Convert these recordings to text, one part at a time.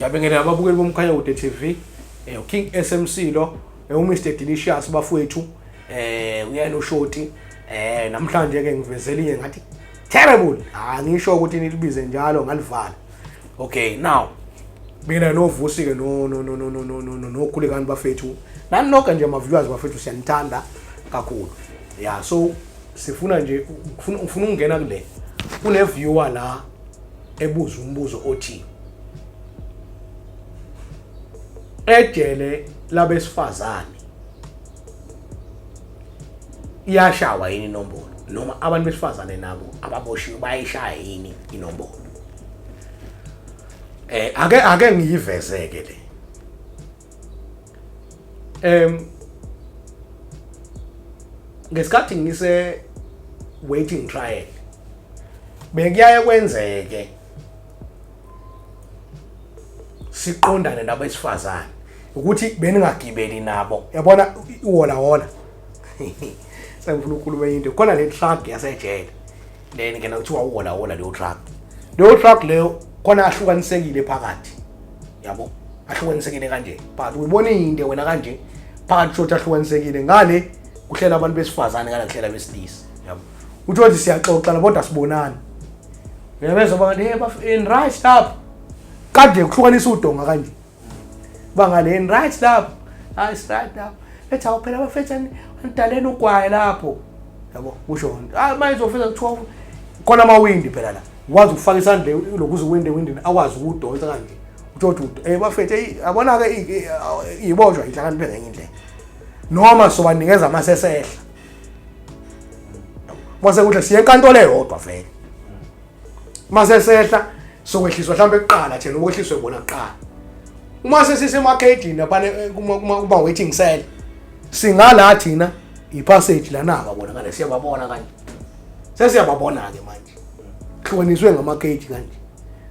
Ngiyabingelela ababukeli bomkhanya kude TV. King SMC lo, uMr Delicious bafowethu. Uyayino shoti. Namhlanje ke ngivezelinye ngathi terrible. Ngisho ukuthi nilibize njalo ngalivala. Okay, now mina novusi ke no khulekani bafethu. Nani nonke nje ama-viewers bafethu siyanithanda kakhulu. Yeah, so sifuna nje ufuna ukungena kule. Kune viewer la ebuza umbuzo othi ejele labesifazane iyashawa yini inombolo noma abantu besifazane nabo ababoshiwe bayishaya yini inombolo. Ake ngiyivezeke le. Ngesikhathi ngise waiting trial bekuyaye kwenzeke siqondane nabesifazane ukuthi beningagibeli nabo. Yabona iwona sengifuna ukukhuluma into khona le truck yasejele then ngena kuthiwa uwona leyo truck. Leyo truck leyo khona ahlukanisekile phakathi. Yabo ahlukanisekile kanje but uyibona into wena kanje phakathi shothi ahlukanisekile ngale kuhlela abantu besifazane ngala kuhlela besilisa. Yabo uthi wathi siyaxoxa kodwa sibonani. Ngiyabezwa bathi hey in right stop kade kuhlukanisa udonga kanje bangale in right stop right up ethi awuphela bafethu andaleni ugwaye lapho. Yabo usho manje uzofika ku12 khona amawindi phela la wazi ukufaka isandle lokuze windini akwazi ukudonsa kanje uthi bafethu abona ke ibojwa ihlakaniphe ngenye indlela noma sobanikeza amasesehla mase kuhle siye enkantolo eyodwa vele masesehla sokwehliswa mhlambe eqala thena ukwehliswe bona kuqala uma sesisemarketing lapha kuma waiting cell singala thina ipassage la naba bona kanje siyababona kanje sesiyababona ke manje hlukaniswe ngamakeji kanje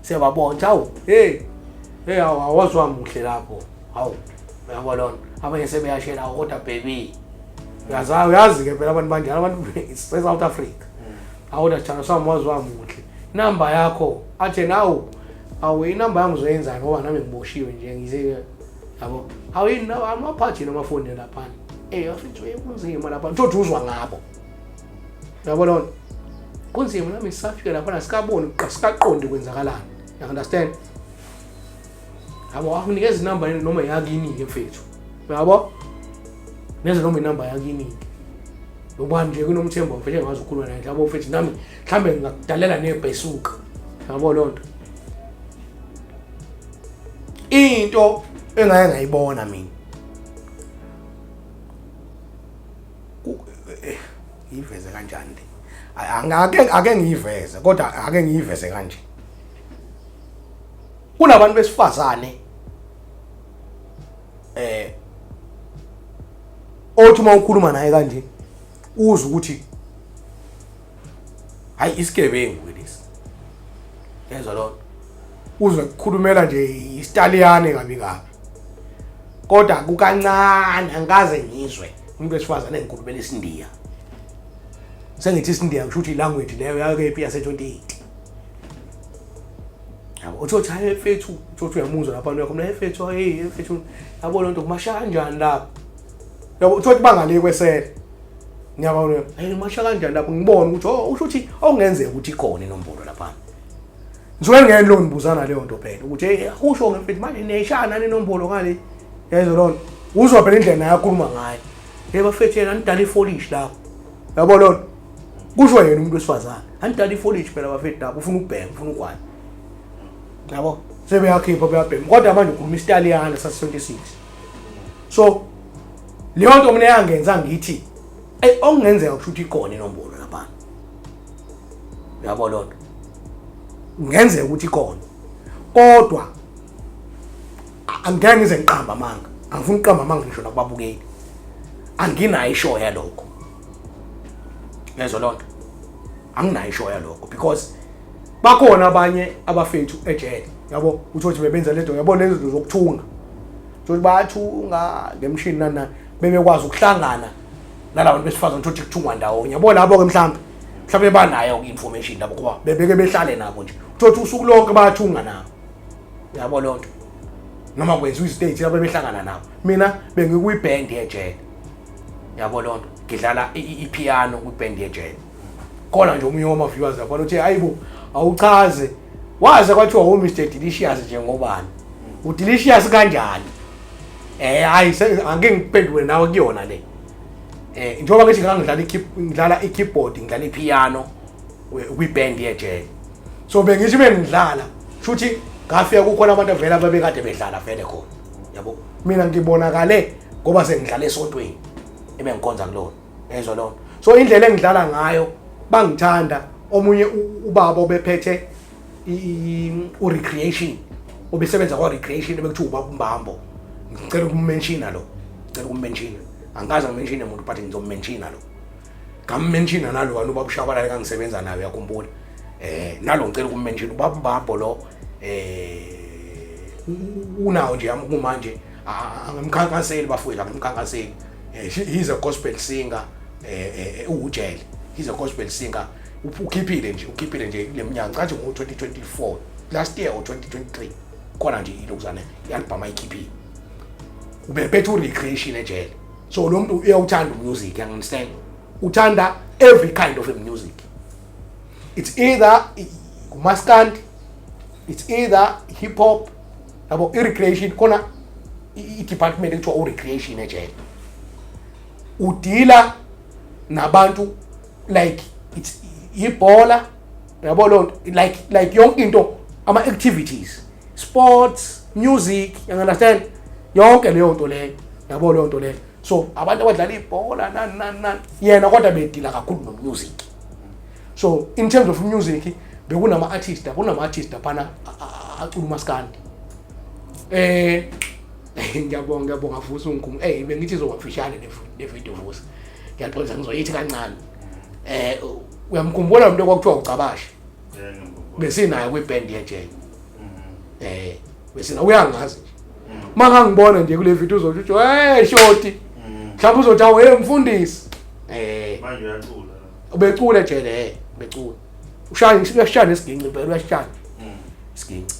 siyababona hawu awazwa muhle lapho hawu uyabona abanye sebeyashela kodwa baby uyazi ke phela abantu banje abantu South Africa awuda chana samwazwa muhle number yakho athe nawu awu inamba yami uzoyenza ngoba nami ngiboshiwe nje ngize yabo awuyini amaphathi namafoni lapha afithi kunzima lapha ntothi uzwa ngabo yabona kunzima nami sisafika lapha sikaboni sikaqondi kwenzakalani. You understand? Yabo akunikeza inamba noma yakini ke mfethu yabo neze noma inamba yakini ngoba nje kunomthembo mfethu engazi ukukhuluma naye yabo mfethu nami mhlambe ngingakudalela nebhesuka yabo lonto into engaye ngayibona mina iveze kanjani le ake ngiyiveze kodwa ake ngiyiveze kanje. Kunabantu besifazane othi uma ukhuluma naye kanje uzwe ukuthi hayi isigebengu lesi yezwa lo uzwe ukukhulumela nje isitaliane kabi kodwa kukancane angikaze ngizwe umuntu wesifazane engikhulumela isiNdiya. Sengithi isiNdiya ngisho ukuthi language leyo yakephi yase28. Yabo uthi hayi mfethu uthi uyamuzwa lapha uyakhuluma mfethu hey mfethu yabo lonto kumasha kanjani lapho. Yabo uthi bangale kwesele ngiyabona hey kumasha kanjani lapho ngibona ukuthi usho ukuthi okungenzeka ukuthi ikhona inombolo lapha. Ngizoke ngene lo ngibuzana leyo nto phela ukuthi hey usho mfethu manje neshana nenombolo ngale yezwa lo uzwa phela indlela yakhuluma ngayo hey bafethu yena nidala ifolish lapho yabo lo kusho yena umuntu wesifazane andidala ifolish phela bafethu lapho ufuna ukubheka ufuna ukwazi yabo sebeyakhipha beyabhema kodwa manje ukhuluma isitaliane sase26. So leyo nto mina yangenza ngithi okungenzeka ukuthi ikhona inombolo lapha yabo lo ngenzeka ukuthi ikhona kodwa angeke ngize ngiqamba amanga angifuni uqamba amanga ngisho nakubabukeli anginayo ishow yalokho yezwa lonto anginayo ishow yalokho because bakhona abanye abafethu ejele yabo uthi bebenza lento yabo lezo zokuthunga uthi bayathunga ngemshini nana bebekwazi ukuhlangana nalabantu besifazane uthi kuthungwa ndawo yabo labo ke mhlawumbe banayo information labo kuba bebeke behlale nabo nje uthi usuku lonke bayathunga nabo yabo lonto noma kwenza i-stage lapho behlangana nabo mina bengikuyiband yejele yabo lonto ngidlala ipiano kwiband yejele khona nje umunye wama viewers yabona uthi hayibo awuchaze waze kwathiwa u Mr Delicious njengobani udelicious kanjani hayi angeke ngiphendule nawe kuyona le njengoba ngithi ngidlala i-keyboard ngidlala ipiano kwiband yejele so bengithi bengidlala futhi ngafika kukhona abantu avela babekade bedlala vele khona yabo mina ngibonakale ngoba sengidlala esontweni ebengikhonza kulona ezwa lona so indlela engidlala ngayo bangithanda omunye ubaba obephethe recreation obesebenza kwa recreation bekuthiwa ubaba umbambo ngicela ukummenshina lo ngicela ukummenshina angikaze ngimenshine umuntu but ngizommenshina lo ngammenshina nalo wanu ubaba ushabalala kangisebenza nayo yakhumbula nalo ngicela ukummenshina ubaba umbambo lo unawo nje manje angimkhankaseli bafowethu angimkhankaseli he's a gospel singer ujele he's a gospel singer ukhiphile nje leminyaka cathi ngo2024 last year or 2023 khona nje ilokuzana i-album ayikhiphile ubephethe recreation ejele so lo muntu uyawuthanda music you understand uthanda every kind of music it's either umaskandi it's either hip hop yabo recreation khona i-department ekuthiwa recreation ejele udila nabantu like it's ibhola yabo lonto like yonke into ama activities sports music you understand yonke leyo nto leyo yabo leyo nto leyo so abantu abadlala ibhola nani yena kodwa bedila kakhulu no music so in terms of music bekunama artists phana acula umaskandi ngiyabonga futhi ungikhumbu bengithi izowafishane le video voice ngiyaxolisa ngizoyithi kancane uyamkhumbula umuntu okwakuthiwa ucabashe besinayo kwiband yejele besina uyangazi maka ngibona nje kule video uzothi shoti mhlawumbe uzothi awu mfundisi manje uyacula ubecula ejele becula uyashana isiginci phela uyashana isiginci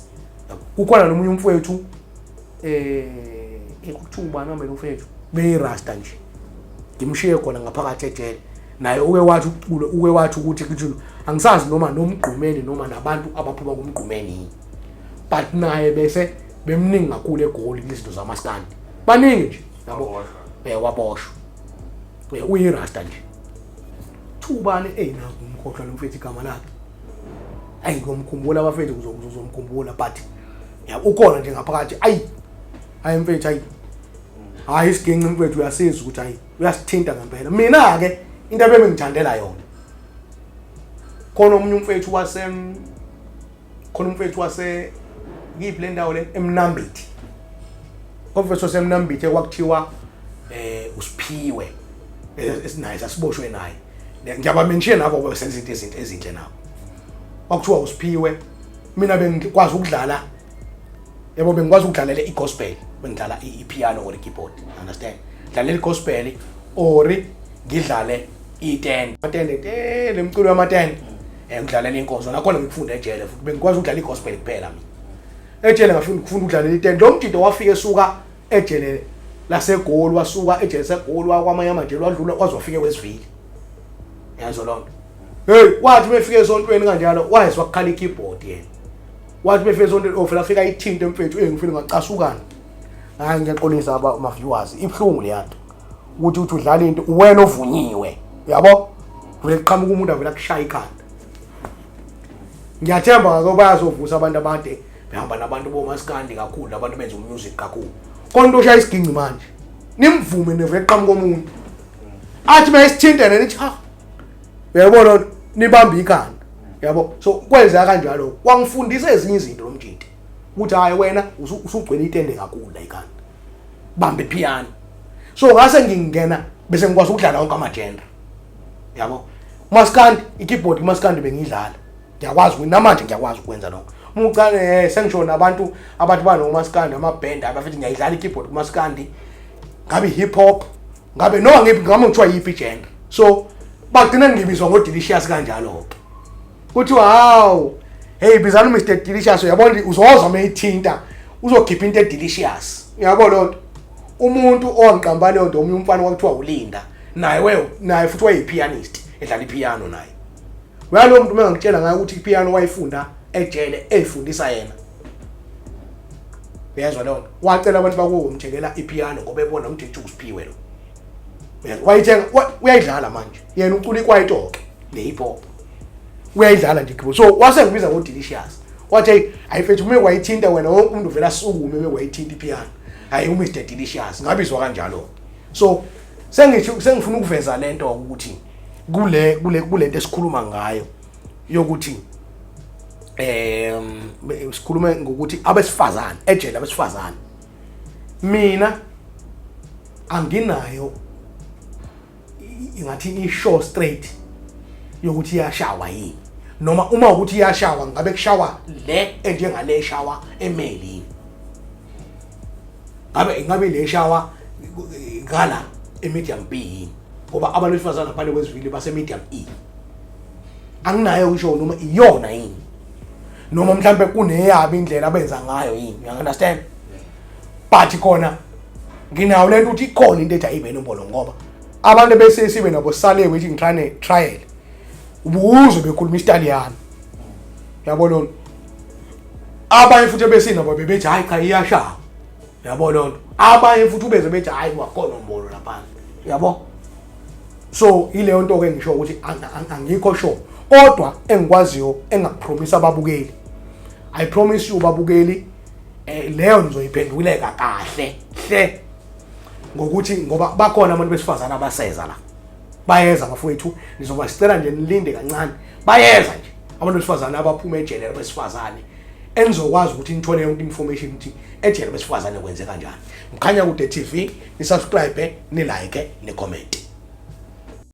kukhona nomunye umfowethu ekuthuba noma umfowethu beyirasta nje ngimshiye khona ngaphakathi ejele naye uke wathi ukuthi kuthi angisazi noma nomgqumeni noma nabantu abaphuma kumgqumeni but naye bese bemningi kakhulu egoli izinto zamaskandi baningi nje yabo waboshwa uyirasta nje thubane naku umkhohlwa lomfethi igama lakhe ngomkhumbula abafethu uzomkhumbula but ukhona nje ngaphakathi hayi mfethu hayi isiginci mfethu uyasiza ukuthi uyasithinta ngempela mina ke into ebengithandela yona khona umfethu wase ngiyiphi ndawo le eMnambithi konfethu waseMnambithi kwakuthiwa usiphiwe esinaye sasiboshwe naye ngiyabamenshina nabo besenza izinto ezinhle nabo kwakuthiwa usiphiwe mina bengikwazi ukudlala yabo bengikwazi ukudlalela igospel bengidlala ipiano or ikeyboard understand dlalela igospel or ngidlale i-10 lemculo wama-10 ngidlalela inkonzo nakhona ngikufunda ejele futhi bengikwazi ukudlala igospel kuphela mina ejele ngifunda ukudlalela i-10 lo mjito wafika esuka ejele laseGoli wasuka ejele seGoli wakwamanye amajele wadlula wazofika kwesivili yazo lonto wathi befika esontweni kanjalo wayezwa ukukhala ikeyboard yena wathi befika esontweni ofela afika ithinte mfethu ngifile ngacasukana hayi ngiyaxolisa ama viewers ibhlungu leyanto ukuthi udlala into wena ovunyiwe yabo vele qhamuka umuntu avela kushaya ikhanda ngiyathemba ngoba bayazovusa abantu abade behamba nabantu bomaskandi kakhulu abantu benza umusic kakhulu konto ushaya isiginci manje nimvume nevele qhamuka komuntu athi bayisithintene nithi uyabona nibamba ikhanda yabo so kwenza kanjalo kwangifundisa ezinye izinto lomjiti ukuthi hayi wena usugcwele itende kakhulu la ikhanda bamba ipiano so ngase ngingena bese ngikwazi ukudlala wonke ama-genre yabo maskandi ikeyboard maskandi bengidlala ngiyakwazi ukuthi namanje ngiyakwazi ukwenza lokho umucane sengisho nabantu abathi banomaskandi amaband abafithi ngiyayidlala ikeyboard kumaskandi ngabe hip hop ngabe no ngami ngithiwa yipi genre so bagcina ngibizwa ngoDelicious kanjalo ke kuthi hawu hey bizana Mr Delicious uyabona uzozwa mayithinta uzokhipha into delicious uyabo lonto umuntu owangiqamba leyo nto omunye umfana wakuthiwa uLinda naye futhi wayepianist edlala ipiano naye uyalo muntu mangitshela ngayo ukuthi ipiano wayifunda ejele efundisa yena uyezwa lonto wacela abantu bakuwo umthengela ipiano ngoba ebona umthetho usiphiwe lo wayithenga uyayidlala manje yena ucula ikwaito ne hip hop uyayidlala nje kibo so wasengibiza ngo delicious wathi ayifethu uma kwayithinta wena wonke umuntu vela sukume bekwayithinta ipiano hayi uMr Delicious ngabizwa kanjalo so sengifuna ukuveza lento ukuthi kulento esikhuluma ngayo yokuthi sikhulume ngokuthi abesifazane ejele abesifazane mina anginayo ingathi ishow straight yokuthi iyashawa yini noma uma ukuthi iyashawa ngabe kushawa le enjengale shawa emelini ngabe le shawa ngala medium B ngoba abantu besifazana phane kwezivili base medium E anginayo usho noma iyona yini noma mhlambe kuneyabi indlela abenza ngayo yini you understand but khona nginawo lento ukuthi ikhona into ethi ayibe nombolo ngoba abantu bese sibe nabo sale wethi ngithane trial ubuzo bekhuluma Italian yabona abanye futhi besinabo bebethi hayi cha iyasha yabona lonto abanye futhi ubeze bethi hayi wakhona umbolo lapha yabo so ile nto ke ngisho ukuthi angikho sure kodwa engikwaziyo engakupromise ababukeli I promise you babukeli leyo nizoyiphenduleka kahle hle ngokuthi ngoba bakhona abantu besifazana abaseza la bayeza bafowethu nizoba sicela nje nilinde kancane bayeza nje abantu besifazana abaphuma ejele besifazane enizokwazi ukuthi nithole yonke information ukuthi ejele besifazane kwenze kanjani mkhanya kude TV ni subscribe ni like ni comment